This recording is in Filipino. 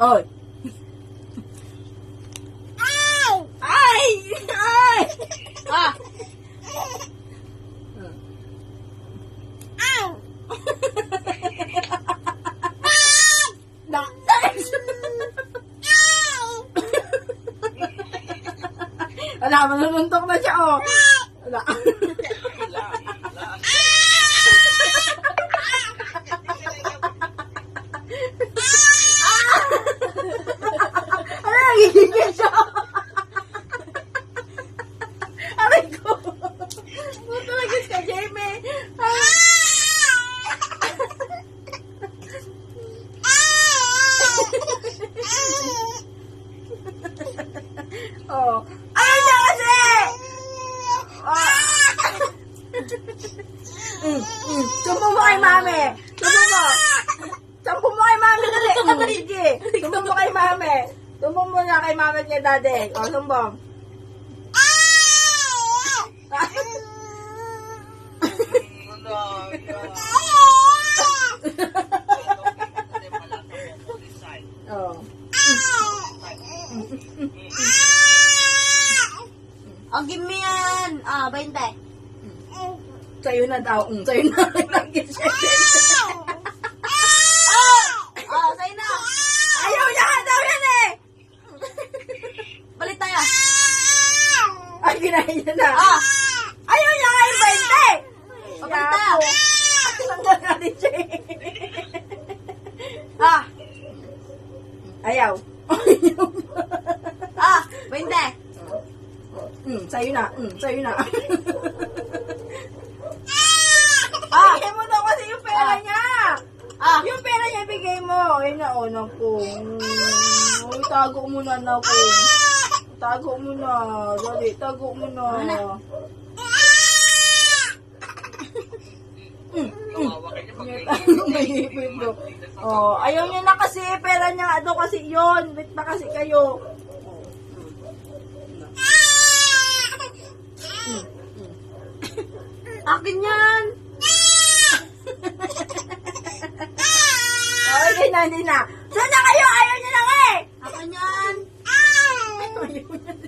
Oy. Ay! Ay! Ah! Wala, manununtok na siya, oh. Wala. Ano, nagigigil siya? Aray ko. Puto lagis ka, Jamie. Oh. Ayaw niya kasi! Sumpo mo kay mami! Sumpo mo! Sumpo mo kay mami! Dali! Sige! Sumpo mo kay mami! Sumpo mo na kay mami at kay daddy. O, sumbong. Oh. Oh, give me yan. 20. Sa'yo na daw. Sa'yo na. Sa'yo na. Ayaw niya nga daw yan eh! Balik tayo. Ay, ginahin niya na. Ayaw niya nga yung 20! Balik tayo. Tanggal nga din siya eh. Ayaw. 20. Sa'yo na. Sa'yo na. Bigay mo daw kasi yung pera niya. Yung pera niya, bigay mo. Ay, nauna po. Uy, tago mo na na po. Tago mo na. Dali, tago mo na. Mahipin mo. Oh, ayaw niya na kasi. Pera niya, ano kasi yun. Bit na kasi kayo. Akin yan. Okay na, hindi na. Saan na kayo? Ayaw niya na nga eh. Akin yan. Ayaw niya.